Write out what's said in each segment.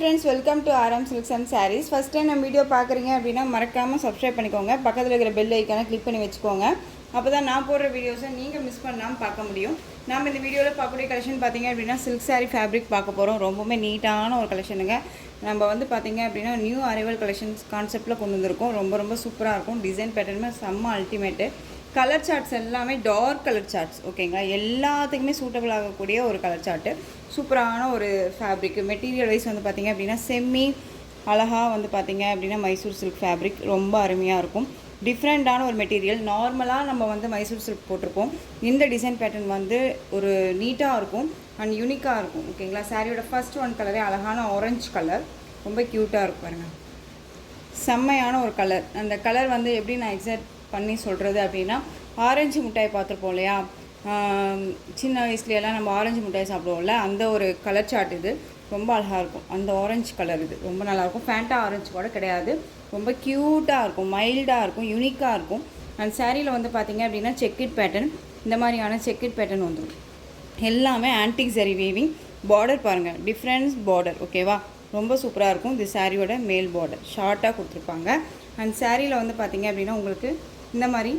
friends, welcome to RM Silks and Sarees. First time நம்ம video பார்க்குறீங்க அப்படின்னா மறக்காமல் சப்ஸ்கிரைப் பண்ணிக்கோங்க. பக்கத்தில் இருக்கிற பெல் ஐக்கானை கிளிக் பண்ணி வச்சுக்கோங்க. அப்போ தான் நான் போடுற வீடியோஸை நீங்கள் மிஸ் பண்ணாமல் பார்க்க முடியும். நாம் இந்த வீடியோவில் பார்க்கக்கூடிய கலெக்ஷன் பார்த்தீங்க அப்படின்னா சில்க் சாரீ ஃபேப்ரிக் பார்க்க போகிறோம். ரொம்பவுமே நீட்டான ஒரு கலெக்ஷனுங்க. நம்ம வந்து பார்த்தீங்க அப்படின்னா நியூ அரைவல் கலெக்ஷன்ஸ் கான்செப்டில் கொண்டு வந்திருக்கோம். ரொம்ப சூப்பராக இருக்கும். டிசைன் பேட்டர்னுமே செம்ம அல்டிமேட்டு. கலர் சார்ட்ஸ் எல்லாமே டார்க் கலர் சார்ட்ஸ் ஓகேங்களா. எல்லாத்துக்குமே சூட்டபிள் ஆகக்கூடிய ஒரு கலர் சார்ட்டு. சூப்பரான ஒரு ஃபேப்ரிக். மெட்டீரியல் வைஸ் வந்து பார்த்திங்க அப்படின்னா செம்மி அழகாக வந்து பார்த்திங்க அப்படின்னா மைசூர் சில்க் ஃபேப்ரிக் ரொம்ப அருமையாக இருக்கும். டிஃப்ரெண்ட்டான ஒரு மெட்டீரியல். நார்மலாக நம்ம வந்து மைசூர் சில்க் போட்டிருப்போம். இந்த டிசைன் பேட்டர்ன் வந்து ஒரு நீட்டாக இருக்கும் அண்ட் யூனிக்காக இருக்கும் ஓகேங்களா. சாரியோட ஃபர்ஸ்ட் ஒன் கலரே அழகான ஆரஞ்சு கலர், ரொம்ப க்யூட்டாக இருக்கும் பாருங்கள். செம்மையான ஒரு கலர். அந்த கலர் வந்து எப்படி நான் எக்ஸாக்ட் பண்ணி சொல்கிறது அப்படின்னா, ஆரஞ்சு மிட்டாய் பார்த்துருப்போம் இல்லையா, சின்ன வயசுலையெல்லாம் நம்ம ஆரஞ்சு மிட்டாய் சாப்பிடுவோம்ல, அந்த ஒரு கலர் சார்ட் இது. ரொம்ப அழகாக இருக்கும். அந்த ஆரஞ்சு கலர் இது ரொம்ப நல்லாயிருக்கும். ஃபேண்டா ஆரஞ்சு கூட கிடையாது, ரொம்ப க்யூட்டாக இருக்கும், மைல்டாக இருக்கும், யூனிக்காக இருக்கும். அந்த சாரியில் வந்து பார்த்திங்க அப்படின்னா செக்கிட் பேட்டர்ன், இந்த மாதிரியான செக்கிட் பேட்டர்ன் வந்துடும். எல்லாமே ஆன்டிக் ஜரி வீவிங். பார்டர் பாருங்கள், டிஃப்ரென்ஸ் பார்டர் ஓகேவா, ரொம்ப சூப்பராக இருக்கும். இந்த சாரியோட மேல் பார்டர் ஷார்ட்டாக கொடுத்துருப்பாங்க. அந்த சாரியில் வந்து பார்த்திங்க அப்படின்னா உங்களுக்கு இந்த மாதிரி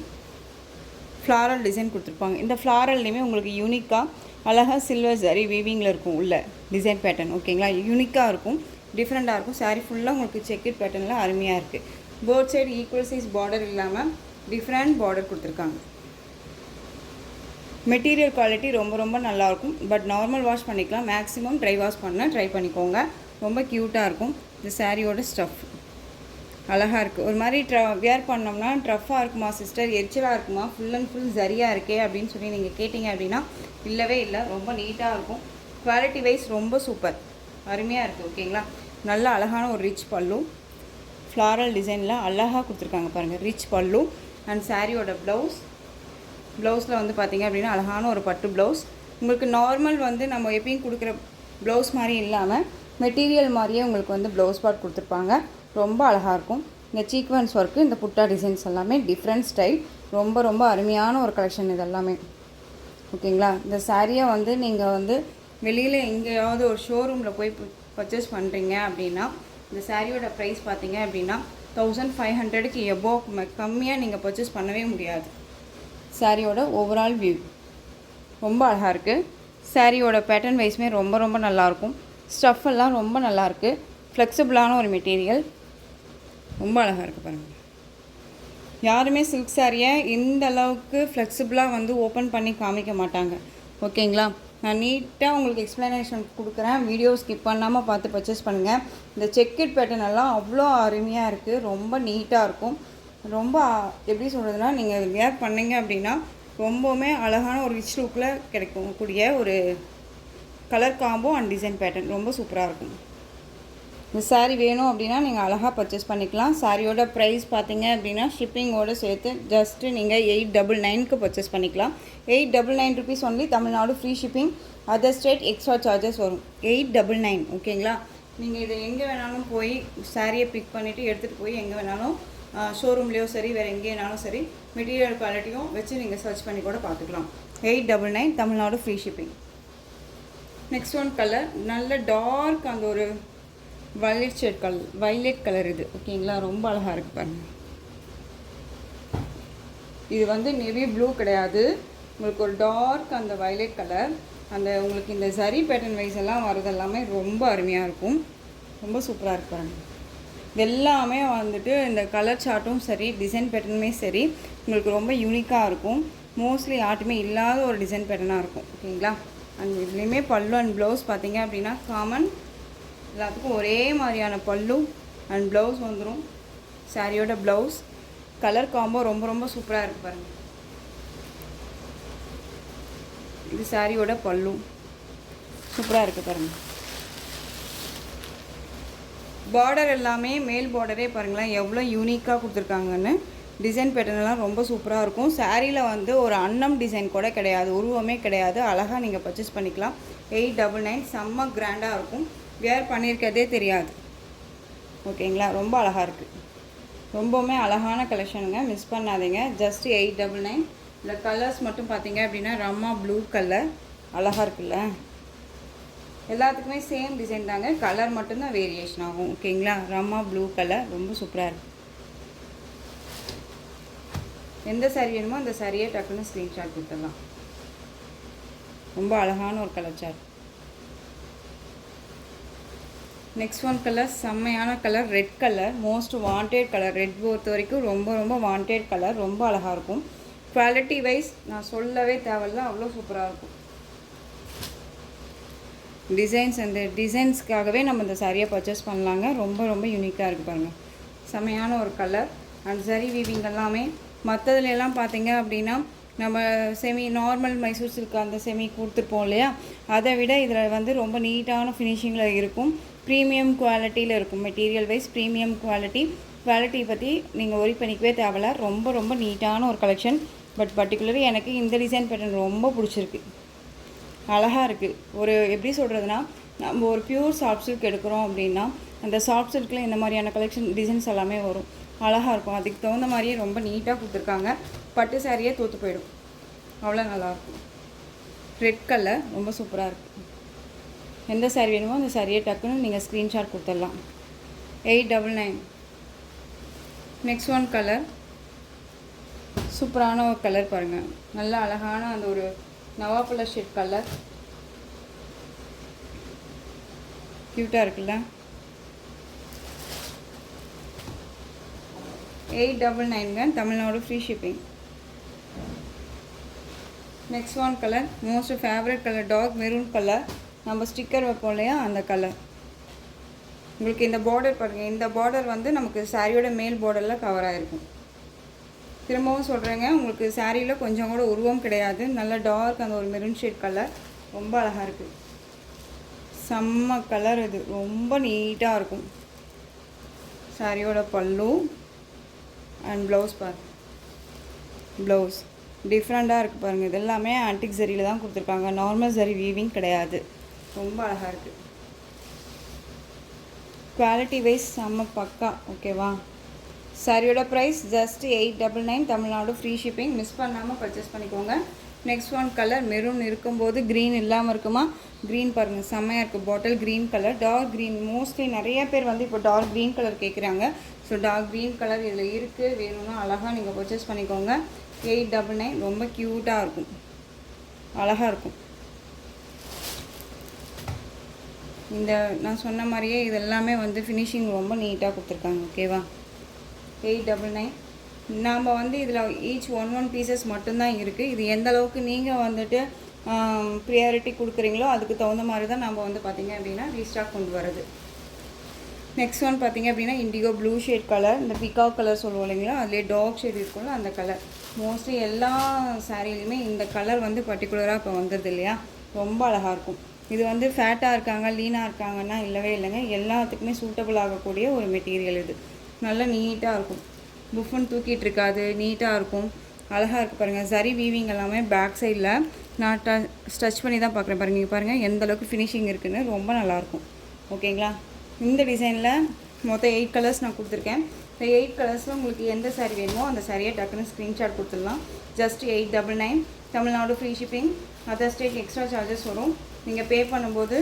ஃப்ளாரல் டிசைன் கொடுத்துருப்பாங்க. இந்த ஃப்ளாரல்லையுமே உங்களுக்கு யூனிக்காக அழகாக சில்வர் ஜரி வீவிங்கில் இருக்கும் உள்ள டிசைன் பேட்டர்ன் ஓகேங்களா. யூனிக்காக இருக்கும், டிஃப்ரெண்ட்டாக இருக்கும். சாரீ ஃபுல்லாக உங்களுக்கு செக்கிட் பேட்டர்னில் அருமையாக இருக்குது. Both side equal size border இல்லாமல் டிஃப்ரெண்ட் பார்டர் கொடுத்துருக்காங்க. மெட்டீரியல் குவாலிட்டி ரொம்ப நல்லாயிருக்கும். பட் நார்மல் வாஷ் பண்ணிக்கலாம், மேக்ஸிமம் ட்ரை வாஷ் பண்ண ட்ரை பண்ணிக்கோங்க. ரொம்ப க்யூட்டாக இருக்கும். இந்த சாரியோட ஸ்டஃப் அழகாக இருக்குது. ஒரு மாதிரி வியர் பண்ணோம்னா ட்ரஃபாக இருக்குமா சிஸ்டர், எரிச்சலாக இருக்குமா, ஃபுல் அண்ட் ஃபுல் சரியாக இருக்கே அப்படின்னு சொல்லி நீங்கள் கேட்டிங்க அப்படின்னா இல்லவே இல்லை. ரொம்ப நீட்டாக இருக்கும். குவாலிட்டி வைஸ் ரொம்ப சூப்பர், அருமையாக இருக்குது ஓகேங்களா. நல்ல அழகான ஒரு ரிச் பல்லு, ஃப்ளாரல் டிசைனில் அழகாக கொடுத்துருக்காங்க பாருங்கள். ரிச் பல்லு அண்ட் சாரியோட ப்ளவுஸில் வந்து பார்த்திங்க அப்படின்னா அழகான ஒரு பட்டு ப்ளவுஸ். உங்களுக்கு நார்மல் வந்து நம்ம எப்பயும் கொடுக்குற ப்ளவுஸ் மாதிரி இல்லாமல் மெட்டீரியல் மாதிரியே உங்களுக்கு வந்து ப்ளவுஸ் பார்ட் கொடுத்துருப்பாங்க. ரொம்ப அழகாக இருக்கும். இந்த சீக்வன்ஸ் ஒர்க்கு, இந்த புட்டா டிசைன்ஸ் எல்லாமே டிஃப்ரெண்ட் ஸ்டைல். ரொம்ப அருமையான ஒரு கலெக்ஷன் இது எல்லாமே ஓகேங்களா. இந்த சாரியை வந்து நீங்கள் வந்து வெளியில் எங்கேயாவது ஒரு ஷோரூமில் போய் பர்ச்சேஸ் பண்ணுறீங்க அப்படின்னா இந்த சாரியோட ப்ரைஸ் பார்த்தீங்க அப்படின்னா 1500க்கு எபோவ் கம்மியாக நீங்கள் பர்ச்சேஸ் பண்ணவே முடியாது. சாரியோட ஓவரால் வியூ ரொம்ப அழகாக இருக்குது. சாரியோட பேட்டர்ன் வைஸுமே ரொம்ப நல்லாயிருக்கும். ஸ்டஃப் எல்லாம் ரொம்ப நல்லாயிருக்கு. ஃப்ளெக்சிபிளான ஒரு மெட்டீரியல், ரொம்ப அழகாக இருக்குது பாருங்கள். யாருமே சில்க் சாரியை இந்த அளவுக்கு ஃப்ளெக்சிபிளாக வந்து ஓப்பன் பண்ணி காமிக்க மாட்டாங்க ஓகேங்களா. நான் நீட்டாக உங்களுக்கு எக்ஸ்ப்ளனேஷன் கொடுக்குறேன். வீடியோ ஸ்கிப் பண்ணாமல் பார்த்து பர்ச்சேஸ் பண்ணுங்கள். இந்த செக்கிட் பேட்டர்ன் எல்லாம் அவ்வளோ அருமையாக இருக்குது. ரொம்ப நீட்டாக இருக்கும். ரொம்ப எப்படி சொல்கிறதுனா, நீங்கள் வியர் பண்ணிங்க அப்படின்னா ரொம்பவுமே அழகான ஒரு ரிச் லுக்கில் கிடைக்கக்கூடிய ஒரு colour combo and design pattern ரொம்ப சூப்பராக இருக்கும். இந்த சாரீ வேணும் அப்படின்னா நீங்கள் அழகாக பர்ச்சேஸ் பண்ணிக்கலாம். சாரியோட ப்ரைஸ் பார்த்தீங்க அப்படின்னா ஷிப்பிங்கோடு சேர்த்து ஜஸ்ட்டு நீங்கள் 899க்கு பர்ச்சேஸ் பண்ணிக்கலாம். 899 rupees only. Tamil Nadu free shipping. Other state extra charges வரும். 899 ஓகேங்களா. நீங்கள் இதை எங்கே வேணாலும் போய் சாரியை பிக் பண்ணிவிட்டு எடுத்துகிட்டு போய் எங்கே வேணாலும் ஷோரூம்லேயோ சரி, வேறு எங்கேனாலும் சரி, மெட்டீரியல் குவாலிட்டியும் வச்சு நீங்கள் சர்ச் பண்ணி கூட பார்த்துக்கலாம். 899 Tamil Nadu free shipping. Next one colour நல்ல டார்க், அந்த ஒரு வைலட் கலர் இது ஓகேங்களா. ரொம்ப அழகாக இருக்குது பாருங்கள். இது வந்து நேவி ப்ளூ கிடையாது, உங்களுக்கு ஒரு டார்க் அந்த வைலட் கலர். அந்த உங்களுக்கு இந்த சரி பேட்டர்ன் வைஸ் எல்லாம் வரது எல்லாமே ரொம்ப அருமையாக இருக்கும். ரொம்ப சூப்பராக இருக்கு பாருங்கள். எல்லாமே வந்துட்டு இந்த கலர் சார்ட்டும் சரி, டிசைன் பேட்டர்னுமே சரி, உங்களுக்கு ரொம்ப யூனிக்காக இருக்கும். மோஸ்ட்லி யார்ட்டுமே இல்லாத ஒரு டிசைன் பேட்டர்னாக இருக்கும் ஓகேங்களா. அண்ட் இதுலேயுமே பல்லு அண்ட் ப்ளவுஸ் பார்த்தீங்க அப்படின்னா காமன், எல்லாத்துக்கும் ஒரே மாதிரியான பல்லு அண்ட் ப்ளவுஸ் வந்துடும். சாரியோட ப்ளவுஸ் கலர் காம்போ ரொம்ப சூப்பராக இருக்குது பாருங்கள். இது சாரியோட பல்லு சூப்பராக இருக்குது பாருங்கள். பார்டர் எல்லாமே மேல் பார்டரே பாருங்களேன் எவ்வளோ யூனிக்காக கொடுத்துருக்காங்கன்னு. டிசைன் பேட்டர்ன்லாம் ரொம்ப சூப்பராக இருக்கும். சாரியில் வந்து ஒரு அன்னம் டிசைன் கூட கிடையாது, உருவமே கிடையாது. அழகாக நீங்கள் பர்ச்சேஸ் பண்ணிக்கலாம். 899 செம்ம கிராண்டாக இருக்கும். வியர் பண்ணியிருக்கிறதே தெரியாது ஓகேங்களா. ரொம்ப அழகாக இருக்குது. ரொம்பவுமே அழகான கலெக்ஷனுங்க, மிஸ் பண்ணாதீங்க. ஜஸ்ட் 899. இந்த கலர்ஸ் மட்டும் பார்த்தீங்க அப்படின்னா ரம்மா ப்ளூ கலர் அழகாக இருக்குல்ல. எல்லாத்துக்குமே சேம் டிசைன் தாங்க, கலர் மட்டும்தான் வேரியேஷன் ஆகும். ஓகேங்களா? ரம்மா ப்ளூ கலர் ரொம்ப சூப்பராக இருக்குது. எந்த சாரீ வேணுமோ அந்த சாரியை டக்குன்னு ஸ்க்ரீன்ஷாட் கொடுத்துடலாம். ரொம்ப அழகான ஒரு colour chart. Next one colour செம்மையான colour, red colour, most wanted colour. Red பொறுத்த வரைக்கும் ரொம்ப ரொம்ப வாண்டட் கலர், ரொம்ப அழகாக இருக்கும். குவாலிட்டி வைஸ் நான் சொல்லவே தேவையில்ல, அவ்வளோ சூப்பராக இருக்கும். டிசைன்ஸ், அந்த டிசைன்ஸ்க்காகவே நம்ம இந்த சாரியை பர்ச்சேஸ் பண்ணலாங்க. ரொம்ப ரொம்ப யூனிக்காக இருக்குது பாருங்கள், செம்மையான ஒரு கலர். அண்ட் சரி வீவிங் எல்லாமே மற்றதுல எல்லாம் பார்த்தீங்க அப்படின்னா நம்ம செமி நார்மல் மைசூர் சில்க் அந்த செமி கொடுத்துருப்போம் இல்லையா, அதை விட இதில் வந்து ரொம்ப நீட்டான ஃபினிஷிங்கில் இருக்கும். ப்ரீமியம் குவாலிட்டியில் இருக்கும். மெட்டீரியல் வைஸ் ப்ரீமியம் குவாலிட்டி பற்றி நீங்கள் ஒரி பண்ணிக்கவே தேவையில்ல. ரொம்ப ரொம்ப நீட்டான ஒரு கலெக்ஷன். பட் பர்டிகுலரி எனக்கு இந்த டிசைன் பேட்டர்ன் ரொம்ப பிடிச்சிருக்கு, அழகாக இருக்குது. ஒரு எப்படி சொல்கிறதுனா, நம்ம ஒரு பியூர் சாஃப்ட் சில்க் எடுக்கிறோம் அப்படின்னா அந்த சாஃப்ட் சில்கில் இந்த மாதிரியான கலெக்ஷன் டிசைன்ஸ் எல்லாமே வரும், அழகாக இருக்கும். அதுக்கு தகுந்த மாதிரியே ரொம்ப நீட்டாக கொடுத்துருக்காங்க. பட்டு சாரியே தோற்று போயிடும், அவ்வளோ நல்லாயிருக்கும். ரெட் கலர் ரொம்ப சூப்பராக இருக்குது. எந்த சாரி வேணுமோ அந்த சாரியை டக்குன்னு நீங்கள் ஸ்க்ரீன்ஷாட் கொடுத்துடலாம். 899. நெக்ஸ்ட் ஒன் கலர் சூப்பரான ஒரு கலர் பாருங்கள், நல்ல அழகான அந்த ஒரு நவாப்பழ ஷேட் கலர், க்யூட்டாக இருக்குல்ல. 899 Tamil Nadu free shipping. Next one colour most favourite colour, dark maroon colour. நம்ம ஸ்டிக்கர் வைப்போம் இல்லையா அந்த கலர். உங்களுக்கு இந்த பார்டர் பாருங்கள், இந்த பார்டர் வந்து நமக்கு சாரியோட மேல் பார்டரில் கவர் ஆகிருக்கும். திரும்பவும் சொல்கிறேங்க, உங்களுக்கு சாரியில் கொஞ்சம் கூட உருவம் கிடையாது. நல்ல டார்க் அந்த ஒரு மெரூன் ஷேட் கலர், ரொம்ப அழகாக இருக்குது. செம்ம கலர், இது ரொம்ப நீட்டாக இருக்கும். சாரியோட பல்லு அண்ட் ப்ளவுஸ் பாருங்கள், ப்ளவுஸ் டிஃப்ரெண்ட்டாக இருக்குது பாருங்கள். இது எல்லாமே ஆன்டிக் ஜரியில் தான் கொடுத்துருக்காங்க, நார்மல் ஜரி வீவிங் கிடையாது. ரொம்ப அழகாக இருக்குது. குவாலிட்டி வைஸ் செம்ம பக்கா. ஓகேவா? சாரியோட price just 899 Tamil Nadu free shipping. Miss பண்ணாமல் பர்ச்சேஸ் பண்ணிக்கோங்க. நெக்ஸ்ட் ஒன் கலர் மெரூன் இருக்கும்போது க்ரீன் இல்லாமல் இருக்குமா? க்ரீன் பாருங்கள், செம்மையாக இருக்குது. Bottle green colour, dark green. Mostly நிறைய பேர் வந்து இப்போ டார்க் க்ரீன் கலர் கேட்குறாங்க. ஸோ டார்க் க்ரீன் கலர் இதில் இருக்குது. வேணும்னா அழகாக நீங்கள் பர்ச்சேஸ் பண்ணிக்கோங்க. 899 ரொம்ப க்யூட்டாக இருக்கும், அழகாக இருக்கும். இந்த நான் சொன்ன மாதிரியே இது எல்லாமே வந்து ஃபினிஷிங் ரொம்ப நீட்டாக கொடுத்துருக்காங்க. ஓகேவா? 899. நாம் வந்து இதில் ஈச் ஒன் பீசஸ் மட்டும்தான் இருக்குது. இது எந்த அளவுக்கு நீங்கள் வந்துட்டு ப்ரியாரிட்டி கொடுக்குறீங்களோ அதுக்கு தகுந்த மாதிரி தான் நம்ம வந்து பார்த்திங்க அப்படின்னா ரீஸ்டாக் கொண்டு வரது. நெக்ஸ்ட் ஒன் பார்த்திங்க அப்படின்னா இண்டிகோ ப்ளூ ஷேட் கலர், இந்த பிகாக் கலர் சொல்லுவோம் இல்லைங்களா, அதிலே டார்க் ஷேட் இருக்கும்ல அந்த கலர். மோஸ்ட்லி எல்லா சாரிலையுமே இந்த கலர் வந்து பர்டிகுலராக இப்போ வந்துடுது இல்லையா, ரொம்ப அழகாக இருக்கும். இது வந்து ஃபேட்டாக இருக்காங்க லீனாக இருக்காங்கன்னா இல்லவே இல்லைங்க, எல்லாத்துக்குமே சூட்டபிள் ஆகக்கூடிய ஒரு மெட்டீரியல். இது நல்லா நீட்டாக இருக்கும், புஃபன் தூக்கிட்டு இருக்காது, நீட்டாக இருக்கும், அழகாக இருக்குது பாருங்கள். சரி வீவிங் எல்லாமே பேக் சைடில் நான் ஸ்டச் பண்ணி தான் பார்க்குறேன் பாருங்கள். நீங்கள் பாருங்கள் எந்த அளவுக்கு ஃபினிஷிங் இருக்குதுன்னு, ரொம்ப நல்லாயிருக்கும். ஓகேங்களா? இந்த டிசைனில் மொத்தம் 8 கலர்ஸ் நான் கொடுத்துருக்கேன். இந்த 8 கலர்ஸில் உங்களுக்கு எந்த சாரீ வேணுமோ அந்த சாரியை டக்குன்னு ஸ்க்ரீன்ஷாட் கொடுத்துடலாம். Just 899 Tamil Nadu free shipping. Other state extra charges வரும். நீங்கள் பே பண்ணும்போது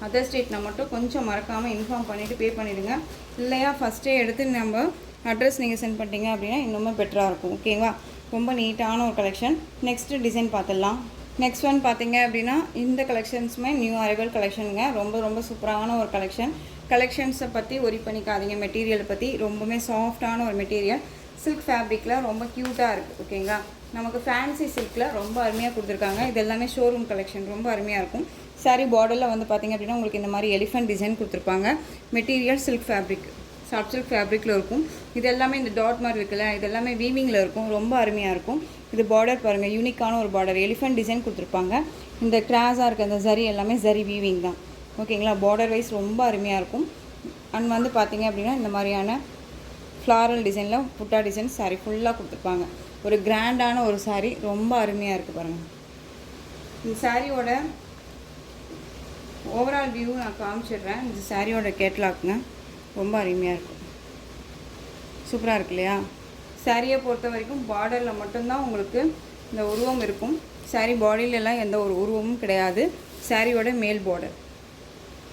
அதர் ஸ்டேட்னா மட்டும் கொஞ்சம் மறக்காமல் இன்ஃபார்ம் பண்ணிவிட்டு பே பண்ணிவிடுங்க. இல்லையா ஃபஸ்ட்டே எடுத்து நம்ம அட்ரஸ் நீங்கள் சென்ட் பண்ணிட்டீங்க அப்படின்னா இன்னுமே பெட்டராக இருக்கும். ஓகேவா? ரொம்ப நீட்டான ஒரு கலெக்ஷன். நெக்ஸ்ட்டு டிசைன் பார்த்துடலாம். நெக்ஸ்ட் ஒன் பார்த்தீங்க அப்படின்னா இந்த கலெக்ஷன்ஸுமே நியூ அரைவல் கலெக்ஷனுங்க. ரொம்ப ரொம்ப சூப்பரான ஒரு கலெக்ஷன்ஸை பற்றி ஒரி பண்ணிக்காதீங்க. மெட்டீரியலை பற்றி ரொம்பவுமே சாஃப்டான ஒரு மெட்டீரியல், சில்க் ஃபேப்ரிக்கில் ரொம்ப க்யூட்டாக இருக்குது. ஓகேங்களா? நமக்கு ஃபேன்சி சில்கில் ரொம்ப அருமையாக கொடுத்துருக்காங்க. இது எல்லாமே ஷோரூம் கலெக்ஷன், ரொம்ப அருமையாக இருக்கும். சாரீ பார்டரில் வந்து பார்த்திங்க அப்படின்னா உங்களுக்கு இந்த மாதிரி எலிஃபென்ட் டிசைன் கொடுத்துருப்பாங்க. Material silk fabric, soft silk ஃபேப்ரிக்கில் இருக்கும். இது எல்லாமே இந்த டாட் மாதிரி இருக்குல்ல, இது எல்லாமே வீவிங்கில் இருக்கும், ரொம்ப அருமையாக இருக்கும். இது பார்டர் பாருங்கள், யூனிக்கான ஒரு பார்டர், எலிஃபென்ட் டிசைன் கொடுத்துருப்பாங்க. இந்த கிராஸாக இருக்க அந்த ஜரி எல்லாமே ஜரி வீவிங் தான். ஓகேங்களா? பார்டர் வைஸ் ரொம்ப அருமையாக இருக்கும். அண்ட் வந்து பார்த்திங்க அப்படின்னா இந்த மாதிரியான ஃப்ளாரல் டிசைனில் புட்டா டிசைன் சாரீ ஃபுல்லாக கொடுத்துருப்பாங்க. ஒரு கிராண்டான ஒரு சாரீ, ரொம்ப அருமையாக இருக்குது பாருங்கள். இந்த சாரியோட ஓவரால் வியூ நான் காமிச்சிடுறேன். இந்த சாரியோட கேட்லாக்குங்க, ரொம்ப அருமையாக இருக்கும், சூப்பராக இருக்கு இல்லையா? சாரியை பொறுத்த வரைக்கும் பார்டரில் மட்டும்தான் உங்களுக்கு இந்த உருவம் இருக்கும். சாரீ பாடியிலலாம் எந்த ஒரு உருவமும் கிடையாது. சாரியோட மேல் பார்டர்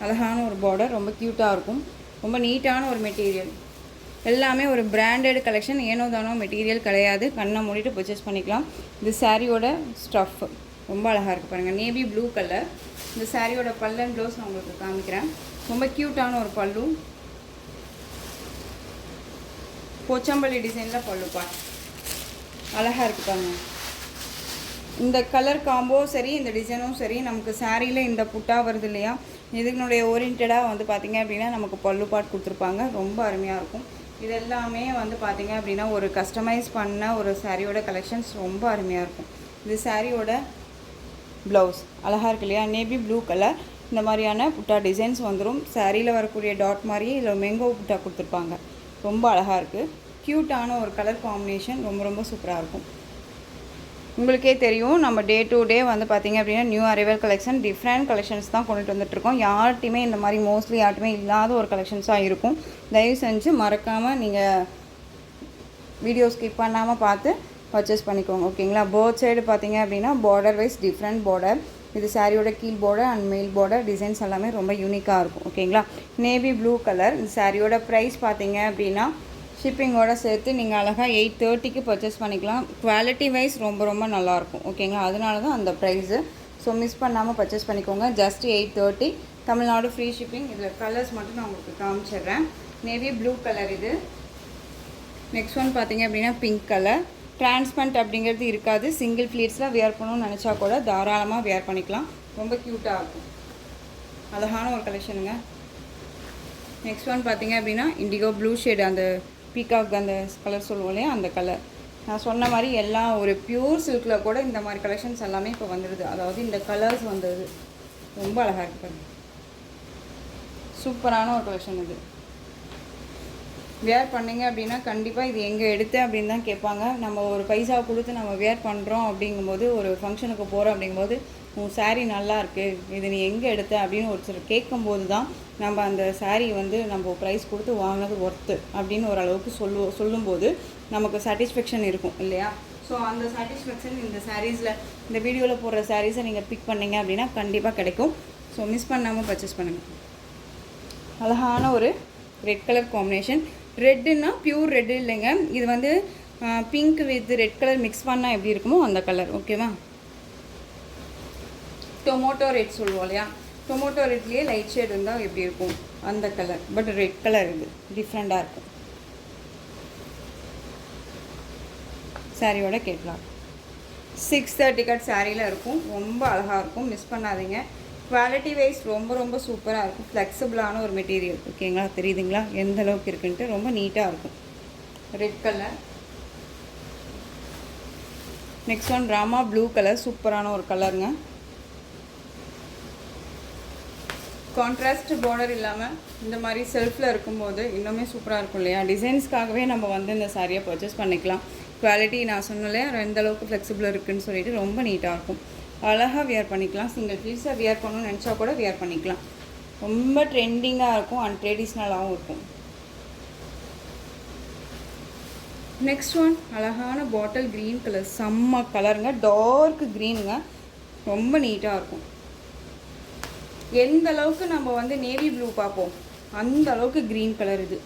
அழகான ஒரு பார்டர், ரொம்ப க்யூட்டாக இருக்கும். ரொம்ப நீட்டான ஒரு மெட்டீரியல். எல்லாமே ஒரு பிராண்டட் கலெக்ஷன், ஏனோ தானோ மெட்டீரியல் கிடையாது. கண்ணை மூடிட்டு பர்ச்சேஸ் பண்ணிக்கலாம். இது சாரியோட ஸ்டஃப் ரொம்ப அழகாக இருக்குது பாருங்கள், நேவி ப்ளூ கலர். இந்த சாரியோட பல்லன் ப்ளவுஸ் நான் உங்களுக்கு காமிக்கிறேன். ரொம்ப க்யூட்டான ஒரு பல்லு, போச்சம்பள்ளி டிசைனில் பல்லுப்பா அழகாக இருக்குது பாருங்கள். இந்த கலர் காம்போ சரி, இந்த டிசைனும் சரி, நமக்கு சாரியில் இந்த புட்டா வருது இல்லையா, இதனுடைய ஓரியன்டாக வந்து பார்த்திங்க அப்படின்னா நமக்கு பல்லு பாட் கொடுத்துருப்பாங்க. ரொம்ப அருமையாக இருக்கும். இது எல்லாமே வந்து பார்த்திங்க அப்படின்னா ஒரு கஸ்டமைஸ் பண்ண ஒரு சாரியோட கலெக்ஷன்ஸ் ரொம்ப அருமையாக இருக்கும். இது சாரியோட ப்ளவுஸ் அழகாக இருக்கு இல்லையா, நேவி ப்ளூ கலர். இந்த மாதிரியான புட்டா டிசைன்ஸ் வந்துடும். சாரியில் வரக்கூடிய டாட் மாதிரியே இதில் மேங்கோ புட்டா கொடுத்துருப்பாங்க. ரொம்ப அழகாக இருக்குது. க்யூட்டான ஒரு கலர் காம்பினேஷன், ரொம்ப ரொம்ப சூப்பராக இருக்கும். உங்களுக்கே தெரியும், நம்ம டே டு டே வந்து பார்த்திங்க அப்படின்னா new arrival collection, different collections தான் கொண்டுட்டு வந்துட்டுருக்கோம். யார்ட்டையுமே இந்த மாதிரி மோஸ்ட்லி யார்ட்டுமே இல்லாத ஒரு கலெக்ஷன்ஸாக இருக்கும். தயவு செஞ்சு மறக்காமல் நீங்கள் வீடியோ ஸ்கிப் பண்ணாமல் பார்த்து பர்ச்சேஸ் பண்ணிக்கோங்க, ஓகேங்களா. போத் சைடு பார்த்திங்க அப்படின்னா பார்டர் வைஸ் டிஃப்ரெண்ட் பார்டர். இது சாரியோட கீழ் பார்டர் அண்ட் மேல் பார்டர் டிசைன்ஸ் எல்லாமே ரொம்ப யூனிக்காக இருக்கும், ஓகேங்களா. Navy blue colour. இந்த சாரியோட ப்ரைஸ் பார்த்திங்க அப்படின்னா ஷிப்பிங்கோடு சேர்த்து நீங்கள் அழகாக 830க்கு பர்ச்சேஸ் பண்ணிக்கலாம். குவாலிட்டி வைஸ் ரொம்ப ரொம்ப நல்லாயிருக்கும், ஓகேங்களா. அதனால தான் அந்த ப்ரைஸு. ஸோ மிஸ் பண்ணாமல் பர்ச்சேஸ் பண்ணிக்கோங்க. Just 830, Tamil Nadu free shipping. இதில் கலர்ஸ் மட்டும் நான் உங்களுக்கு காமிச்சிடுறேன். நேவி ப்ளூ கலர் இது. நெக்ஸ்ட் ஒன் பார்த்திங்க அப்படின்னா பிங்க் கலர். டிரான்ஸ்பரண்ட் அப்படிங்கிறது இருக்காது. சிங்கிள் ஃப்ளீட்ஸில் வியர் பண்ணணும்னு நினச்சா கூட தாராளமாக வியர் பண்ணிக்கலாம். ரொம்ப க்யூட்டாக இருக்கும். அழகான ஒரு கலெக்ஷனுங்க. நெக்ஸ்ட் ஒன் பார்த்திங்க அப்படின்னா இண்டிகோ ப்ளூ ஷேடு, அந்த பீகாக் அந்த கலர் சொல்லுவோம் இல்லையா, அந்த கலர். நான் சொன்ன மாதிரி எல்லாம் ஒரு பியூர் சில்கில் கூட இந்த மாதிரி கலெக்ஷன்ஸ் எல்லாமே இப்போ வந்துடுது. அதாவது இந்த கலர்ஸ் வந்தது ரொம்ப அழகாக இருக்குது பாருங்கள். சூப்பரான ஒரு கலெக்ஷன் இது. வியர் பண்ணிங்க அப்படின்னா கண்டிப்பாக இது எங்கே எடுத்தேன் அப்படின்னு தான் கேட்பாங்க. நம்ம ஒரு பைசா கொடுத்து நம்ம வியர் பண்ணுறோம் அப்படிங்கும்போது, ஒரு ஃபங்க்ஷனுக்கு போகிறோம் அப்படிங்கும்போது, உன் சாரீ நல்லா இருக்குது, இது நீ எங்கே எடுத்த அப்படின்னு ஒருத்தர் கேட்கும்போது தான் நம்ம அந்த சாரீ வந்து நம்ம ப்ரைஸ் கொடுத்து வாங்கினது ஒர்த்து அப்படின்னு ஓரளவுக்கு சொல்லும்போது நமக்கு சாட்டிஸ்ஃபேக்ஷன் இருக்கும் இல்லையா. ஸோ அந்த சாட்டிஸ்ஃபேக்ஷன் இந்த சாரீஸில், இந்த வீடியோவில் போடுற சாரீஸை நீங்கள் பிக் பண்ணிங்க அப்படின்னா கண்டிப்பாக கிடைக்கும். ஸோ மிஸ் பண்ணாமல் பர்ச்சேஸ் பண்ணுங்கள். அழகான ஒரு ரெட் கலர் காம்பினேஷன். ரெட்டுன்னா பியூர் ரெட்டு இல்லைங்க, இது வந்து pink with red colour mix பண்ணால் எப்படி இருக்குமோ அந்த கலர், ஓகேவா. டொமோட்டோ ரெட் சொல்லுவோம் இல்லையா, டொமோட்டோ ரெட்லேயே லைட் ஷேட் இருந்தால் எப்படி இருக்கும் அந்த கலர். பட் ரெட் கலர் இது டிஃப்ரெண்ட்டாக இருக்கும். சாரியோட கேட்கலாம் 630 கட் சாரியில் இருக்கும். ரொம்ப அழகாக இருக்கும், மிஸ் பண்ணாதீங்க. குவாலிட்டி வைஸ் ரொம்ப ரொம்ப சூப்பராக இருக்கும். ஃப்ளெக்சிபிளான ஒரு மெட்டீரியல், ஓகேங்களா. தெரியுதுங்களா எந்த அளவுக்கு இருக்குன்ட்டு. ரொம்ப நீட்டாக இருக்கும். Red colour. Next one Rama blue colour. சூப்பரான ஒரு கலருங்க. கான்ட்ராஸ்ட் பார்டர் இல்லாமல் இந்த மாதிரி செல்ஃபில் இருக்கும்போது இன்னுமே சூப்பராக இருக்கும் இல்லையா. டிசைன்ஸ்க்காகவே நம்ம வந்து இந்த சாரியை பர்ச்சேஸ் பண்ணிக்கலாம். குவாலிட்டி நான் சொன்னலையா எந்த அளவுக்கு ஃப்ளெக்சிபிள் இருக்குதுன்னு சொல்லிட்டு ரொம்ப நீட்டாக இருக்கும். அழகாக வியர் பண்ணிக்கலாம். சிங்கிள் பீஸாக வியர் பண்ணணும்னு நினச்சா கூட வியர் பண்ணிக்கலாம். ரொம்ப ட்ரெண்டிங்காக இருக்கும் அண்ட் ட்ரெடிஷ்னலாகவும் இருக்கும். நெக்ஸ்ட் ஒன் அழகான பாட்டில் க்ரீன் கலர். செம்ம கலருங்க, டார்க் க்ரீனுங்க. ரொம்ப நீட்டாக இருக்கும். எந்த அளவுக்கு நம்ம வந்து நேவி ப்ளூ பார்ப்போம் அந்த அளவுக்கு க்ரீன் கலர் இது.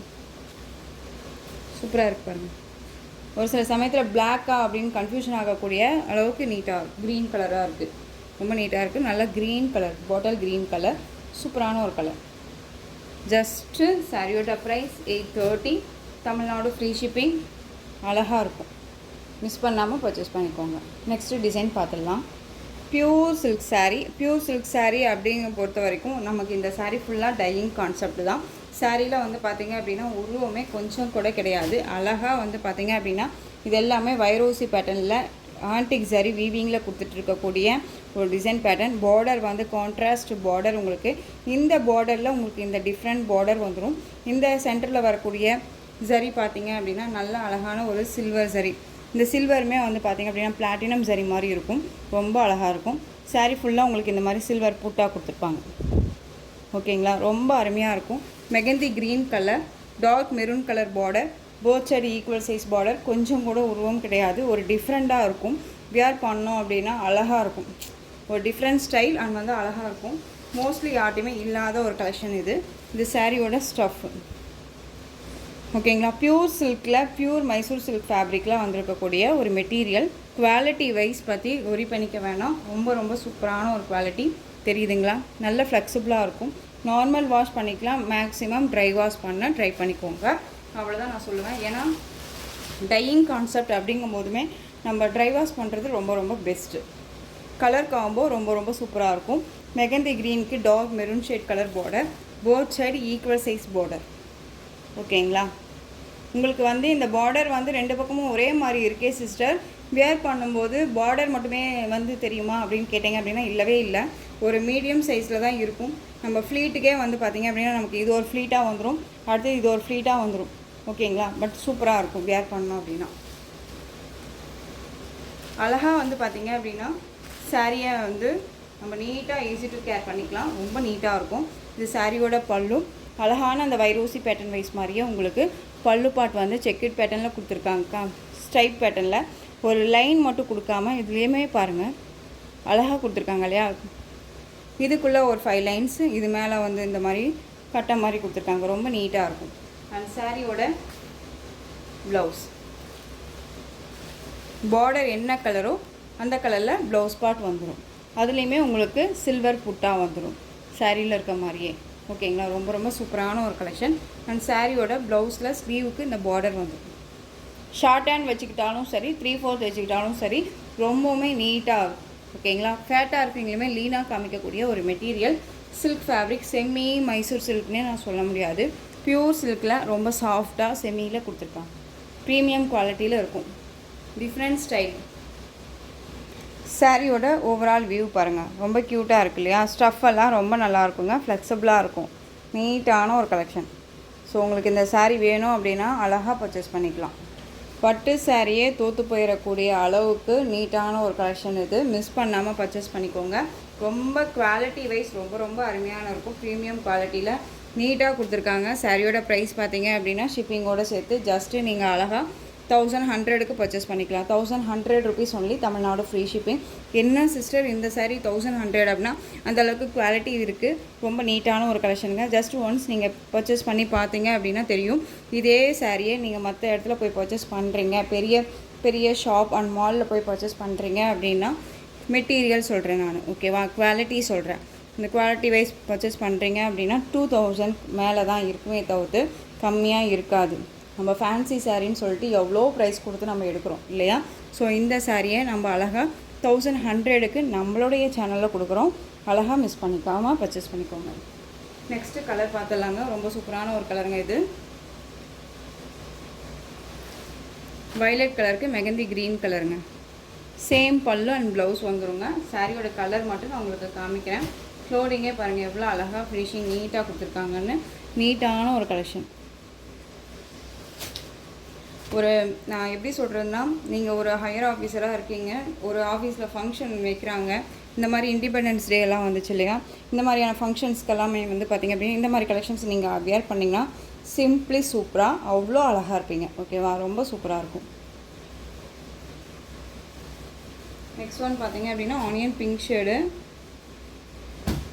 சூப்பராக இருக்கு பாருங்கள். ஒரு சில சமயத்தில் பிளாக்கா அப்படின்னு கன்ஃபியூஷன் ஆகக்கூடிய அளவுக்கு நீட்டாக இருக்கும். க்ரீன் கலராக இருக்குது, ரொம்ப நீட்டாக இருக்குது. நல்லா க்ரீன் கலர், பாட்டில் க்ரீன் கலர். சூப்பரான ஒரு கலர். ஜஸ்ட்டு சாரியோட ப்ரைஸ் 830, தமிழ்நாடு ஃப்ரீ ஷிப்பிங். அழகாக இருக்கும், மிஸ் பண்ணாமல் பர்ச்சேஸ் பண்ணிக்கோங்க. நெக்ஸ்ட்டு டிசைன் பார்த்துடலாம். Pure silk sari. Pure silk sari அப்படிங்க பொறுத்த வரைக்கும் நமக்கு இந்த சாரீ ஃபுல்லாக டையிங் கான்செப்ட் தான். சாரியில் வந்து பார்த்திங்க அப்படின்னா உருவமே கொஞ்சம் கூட கிடையாது. அழகாக வந்து பார்த்திங்க அப்படின்னா இது எல்லாமே வைரோசி பேட்டர்னில் ஆன்டிக் சாரீ வீவிங்கில் கொடுத்துட்ருக்கக்கூடிய ஒரு டிசைன் பேட்டர்ன். பார்டர் வந்து கான்ட்ராஸ்ட் பார்டர். உங்களுக்கு இந்த பார்டரில் உங்களுக்கு இந்த டிஃப்ரெண்ட் பார்டர் வந்துடும். இந்த சென்டரில் வரக்கூடிய ஜரி பார்த்திங்க அப்படின்னா நல்ல அழகான ஒரு சில்வர் ஜரி. இந்த சில்வருமே வந்து பார்த்திங்க அப்படின்னா பிளாட்டினம் ஜரி மாதிரி இருக்கும். ரொம்ப அழகாக இருக்கும். சாரீ ஃபுல்லாக உங்களுக்கு இந்த மாதிரி சில்வர் பூட்டாக கொடுத்துருப்பாங்க, ஓகேங்களா. ரொம்ப அருமையாக இருக்கும். Mehndi green colour, dark maroon colour border. Both side equal size border. கொஞ்சம் கூட உருவம் கிடையாது, ஒரு டிஃப்ரெண்ட்டாக இருக்கும். வியர் பண்ணோம் அப்படின்னா அழகாக இருக்கும். ஒரு டிஃப்ரெண்ட் ஸ்டைல் அண்ட் வந்து அழகாக இருக்கும். மோஸ்ட்லி யார்ட்டையுமே இல்லாத ஒரு கலெக்ஷன் இது. இது சாரியோட ஸ்டஃப் ஓகேங்களா. பியூர் சில்கில் பியூர் மைசூர் சில்க் ஃபேப்ரிக்கில் வந்திருக்கக்கூடிய ஒரு மெட்டீரியல். குவாலிட்டி வைஸ் பற்றி ஒரி பண்ணிக்க வேணாம். ரொம்ப ரொம்ப சூப்பரான ஒரு குவாலிட்டி தெரியுதுங்களா. நல்ல ஃப்ளெக்சிபிளாக இருக்கும். நார்மல் வாஷ் பண்ணிக்கலாம். மேக்ஸிமம் ட்ரை வாஷ் பண்ண ட்ரை பண்ணிக்கோங்க. அவ்வளோதான் நான் சொல்லுவேன். ஏன்னா டையிங் கான்செப்ட் அப்படிங்கும் போதுமே நம்ம ட்ரை வாஷ் பண்ணுறது ரொம்ப ரொம்ப பெஸ்ட்டு. கலர் காம்போ ரொம்ப ரொம்ப சூப்பராக இருக்கும். மெகந்தி க்ரீனுக்கு dark maroon shade colour border, both side equal size border. ஓகேங்களா. உங்களுக்கு வந்து இந்த பார்டர் வந்து 2 பக்கமும் ஒரே மாதிரி இருக்கே சிஸ்டர், வியர் பண்ணும்போது பார்டர் மட்டுமே வந்து தெரியுமா அப்படின்னு கேட்டிங்க அப்படின்னா இல்லவே இல்லை. ஒரு மீடியம் சைஸில் தான் இருக்கும். நம்ம ஃப்ளீட்டுக்கே வந்து பார்த்திங்க அப்படின்னா நமக்கு இது ஒரு ஃப்ளீட்டாக வந்துடும், அடுத்து இது ஒரு ஃப்ளீட்டாக வந்துடும். ஓகேங்களா. பட் சூப்பராக இருக்கும் வியர் பண்ணோம் அப்படின்னா. அழகாக வந்து பார்த்திங்க அப்படின்னா சாரியை வந்து நம்ம நீட்டாக ஈஸி டு கேர் பண்ணிக்கலாம். ரொம்ப நீட்டாக இருக்கும். இது சாரியோட பல்லு. அழகான அந்த வைரோசி பேட்டர்ன் வைஸ் மாதிரியே உங்களுக்கு பல்லு பாட் வந்து செக்கட் பேட்டர்னில் கொடுத்துருக்காங்க. ஸ்ட்ரைப் பேட்டர்னில் ஒரு லைன் மட்டும் கொடுக்காம இதுலேயுமே பாருங்கள் அழகாக கொடுத்துருக்காங்க இல்லையா. இதுக்குள்ளே ஒரு 5 லைன்ஸ், இது மேலே வந்து இந்த மாதிரி கட்டை மாதிரி கொடுத்துருக்காங்க. ரொம்ப நீட்டாக இருக்கும். அண்ட் சாரியோட ப்ளவுஸ் பார்டர் என்ன கலரோ அந்த கலரில் ப்ளவுஸ் பார்ட் வந்துடும். அதுலேயுமே உங்களுக்கு சில்வர் புட்டா வந்துடும் சாரியில் இருக்க மாதிரியே. ஓகேங்களா. ரொம்ப ரொம்ப சூப்பரான ஒரு கலெக்ஷன். அண்ட் சாரியோட ப்ளவுஸில் ஸ்லீவுக்கு இந்த பார்டர் வந்துடும். ஷார்ட் ஹேண்ட் வச்சுக்கிட்டாலும் சரி, 3/4 வச்சுக்கிட்டாலும் சரி, ரொம்பவுமே நீட்டாக இருக்கும். ஓகேங்களா. ஃபேட்டாக இருக்கீங்களுமே லீனாக காமிக்கக்கூடிய ஒரு material. Silk fabric, semi Mysore சில்க்னே நான் சொல்ல முடியாது. பியூர் சில்கில் ரொம்ப சாஃப்டாக செமியில் கொடுத்துருக்காங்க. ப்ரீமியம் குவாலிட்டியில் இருக்கும். Different style. சாரியோட ஓவரால் வியூ பாருங்கள். ரொம்ப க்யூட்டாக இருக்கு இல்லையா. ஸ்டஃப் எல்லாம் ரொம்ப நல்லா இருக்குங்க. ஃப்ளெக்சிபிளாக இருக்கும். நீட்டான ஒரு கலெக்ஷன். ஸோ உங்களுக்கு இந்த சாரீ வேணும் அப்படின்னா அழகாக பர்ச்சேஸ் பண்ணிக்கலாம். பட்டு சாரியே தோற்று போயிடக்கூடிய அளவுக்கு நீட்டான ஒரு கலெக்ஷன் இது. மிஸ் பண்ணாமல் பர்ச்சேஸ் பண்ணிக்கோங்க. ரொம்ப குவாலிட்டி வைஸ் ரொம்ப ரொம்ப அருமையான இருக்கும். ப்ரீமியம் குவாலிட்டியில் நீட்டாக கொடுத்துருக்காங்க. சாரியோட ப்ரைஸ் பார்த்தீங்க அப்படின்னா ஷிப்பிங்கோடு சேர்த்து ஜஸ்ட்டு நீங்கள் அழகாக 1100க்கு பர்ச்சேஸ் பண்ணிக்கலாம். 1100 rupees only, Tamil Nadu free shipping. என்ன சிஸ்டர் இந்த சாரீ 1100 அப்படின்னா அந்தளவுக்கு குவாலிட்டி இருக்குது. ரொம்ப நீட்டான ஒரு கலெக்ஷனுங்க. ஜஸ்ட் ஒன்ஸ் நீங்கள் பர்ச்சேஸ் பண்ணி பார்த்தீங்க அப்படின்னா தெரியும். இதே சாரியை நீங்கள் மற்ற இடத்துல போய் பர்ச்சேஸ் பண்ணுறீங்க, பெரிய பெரிய ஷாப் அண்ட் மாலில் போய் பர்ச்சேஸ் பண்ணுறீங்க அப்படின்னா மெட்டீரியல் சொல்கிறேன் நான். ஓகேவா. குவாலிட்டி சொல்கிறேன். இந்த குவாலிட்டி வைஸ் பர்ச்சேஸ் பண்ணுறீங்க அப்படின்னா 2000 மேலே தான் இருக்குமே தவிர்த்து கம்மியாக இருக்காது. நம்ம ஃபேன்சி சாரின்னு சொல்லிட்டு எவ்வளோ ப்ரைஸ் கொடுத்து நம்ம எடுக்கிறோம் இல்லையா. ஸோ இந்த சாரியை நம்ம அழகாக 1100க்கு நம்மளுடைய சேனலில் கொடுக்குறோம். அழகாக மிஸ் பண்ணிக்காமல் பர்ச்சேஸ் பண்ணிக்கோங்க. நெக்ஸ்ட்டு கலர் பார்த்துடலாங்க. ரொம்ப சூப்பரான ஒரு கலருங்க இது. வயலட் கலருக்கு மெகந்தி க்ரீன் கலருங்க. சேம் பல்லு அண்ட் ப்ளவுஸ் வந்துடுங்க. சாரியோட கலர் மட்டும் நான் உங்களுக்கு காமிக்கிறேன். ஃப்ளோரிங்கே பாருங்கள் எவ்வளோ அழகாக ஃபினிஷிங் நீட்டாக கொடுத்துருக்காங்கன்னு. நீட்டான ஒரு கலெக்ஷன். ஒரு நான் எப்படி சொல்கிறதுனா, நீங்கள் ஒரு ஹையர் ஆஃபீஸராக இருக்கீங்க, ஒரு ஆஃபீஸில் ஃபங்க்ஷன் வைக்கிறாங்க. இந்த மாதிரி இண்டிபெண்டன்ஸ் டே எல்லாம் வந்துச்சு இல்லையா. இந்த மாதிரியான ஃபங்க்ஷன்ஸ்க்கு எல்லாமே வந்து பார்த்திங்க அப்படின்னா இந்த மாதிரி கலெக்ஷன்ஸ் நீங்கள் வியர் பண்ணிங்கன்னா சிம்பிளி சூப்பராக அவ்வளோ அழகாக இருப்பீங்க. ஓகேவா. ரொம்ப சூப்பராக இருக்கும். நெக்ஸ்ட் ஒன் பார்த்திங்க அப்படின்னா onion pink shade,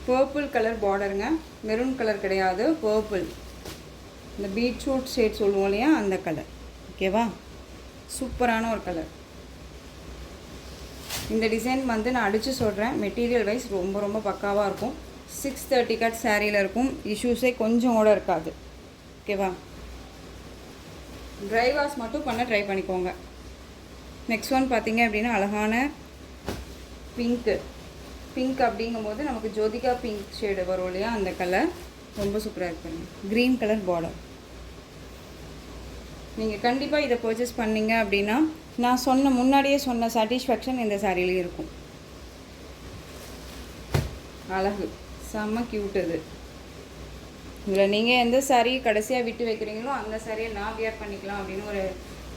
purple colour பார்டருங்க. மெரூன் கலர் கிடையாது, பர்பிள். இந்த பீட்ரூட் ஷேட் சொல்லுவோம் இல்லையா, அந்த கலர். ஓகேவா. சூப்பரான ஒரு கலர். இந்த டிசைன் வந்து நான் அடித்து சொல்கிறேன். மெட்டீரியல் வைஸ் ரொம்ப ரொம்ப பக்காவாக இருக்கும். 630 கட் சாரியில் இருக்கும். இஷ்யூஸே கொஞ்சம் கூட இருக்காது. ஓகேவா. ட்ரை வாஷ் மட்டும் பண்ண ட்ரை பண்ணிக்கோங்க. நெக்ஸ்ட் ஒன் பார்த்திங்க அப்படின்னா அழகான பிங்க்கு. பிங்க் அப்படிங்கும்போது நமக்கு ஜோதிகா பிங்க் ஷேடு வரும் இல்லையா, அந்த கலர் ரொம்ப சூப்பராக இருக்குங்க. Green colour border. நீங்கள் கண்டிப்பாக இதை பர்ச்சேஸ் பண்ணிங்க அப்படின்னா நான் முன்னாடியே சொன்ன சாட்டிஸ்ஃபேக்ஷன் இந்த சாரியிலே இருக்கும். அழகு செம்ம க்யூட் இது. இதில் நீங்கள் எந்த சாரீ கடைசியாக விட்டு வைக்கிறீங்களோ அந்த சாரியை நான் வியர் பண்ணிக்கலாம் அப்படின்னு ஒரு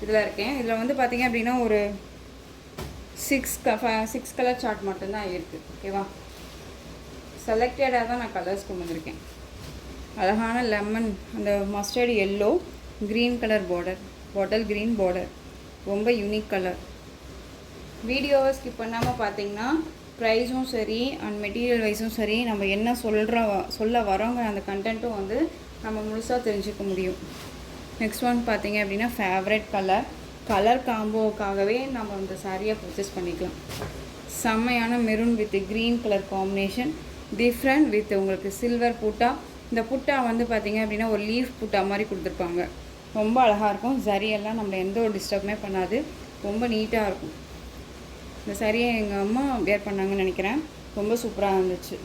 இதில் இருக்கேன். இதில் வந்து பார்த்திங்க அப்படின்னா ஒரு 6 கலர் சார்ட் மட்டும்தான் இருக்குது. ஓகேவா. செலக்டடாக தான் நான் கலர்ஸ் கொண்டு வந்திருக்கேன். அழகான லெமன், அந்த mustard yellow, green colour border, bottle green border. ரொம்ப யூனிக் கலர். வீடியோவை ஸ்கிப் பண்ணாமல் பார்த்தீங்கன்னா ப்ரைஸும் சரி அண்ட் மெட்டீரியல் வைஸும் சரி, நம்ம என்ன சொல்ல வரோங்கிற அந்த கண்டென்ட்டும் வந்து நம்ம முழுசாக தெரிஞ்சுக்க முடியும். நெக்ஸ்ட் ஒன் பார்த்தீங்க அப்படின்னா ஃபேவரட் கலர் காம்போவுக்காகவே நம்ம இந்த சாரியை பர்ச்சேஸ் பண்ணிக்கலாம். செம்மையான maroon with green colour combination, different with உங்களுக்கு சில்வர் புட்டா. இந்த புட்டா வந்து பார்த்திங்க அப்படின்னா ஒரு லீஃப் புட்டா மாதிரி கொடுத்துருப்பாங்க. ரொம்ப அழகாக இருக்கும். சரியெல்லாம் நம்மளை எந்த ஒரு டிஸ்டர்புமே பண்ணாது, ரொம்ப நீட்டாக இருக்கும். இந்த சாரியை எங்கள் அம்மா வேர் பண்ணாங்கன்னு நினைக்கிறேன். ரொம்ப சூப்பராக இருந்துச்சு.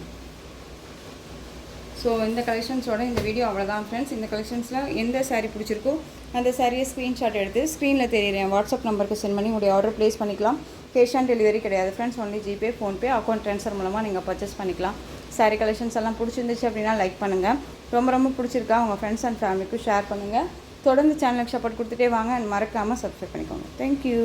ஸோ இந்த கலெக்ஷன்ஸோட இந்த வீடியோ அவ்வளோதான் ஃப்ரெண்ட்ஸ். இந்த கலெக்ஷன்ஸில் எந்த சாரீ பிடிச்சிருக்கோ அந்த சாரியை ஸ்க்ரீன்ஷாட் எடுத்து ஸ்க்ரீனில் தெரியுறேன் வாட்ஸ்அப் நம்பருக்கு சென்ட் பண்ணி உங்களுடைய ஆர்டர் ப்ளேஸ் பண்ணிக்கலாம். கேஷ் ஆன் டெலிவரி கிடையாது friends, only GPay, PhonePe, account transfer மூலமாக நீங்கள் பர்ச்சேஸ் பண்ணிக்கலாம். சாரீ கலெக்ஷன்ஸ் எல்லாம் பிடிச்சிருந்துச்சு அப்படின்னா லைக் பண்ணுங்கள். ரொம்ப பிடிச்சிருக்கா உங்கள் ஃப்ரெண்ட்ஸ் அண்ட் ஃபேமிலிக்கும் ஷேர் பண்ணுங்கள். தொடர்ந்து சேனலுக்கு சப்போர்ட் கொடுத்துட்டே வாங்க அண்ட் மறக்காமல் சப்ஸ்கிரைப் பண்ணிக்கோங்க. தேங்க்யூ.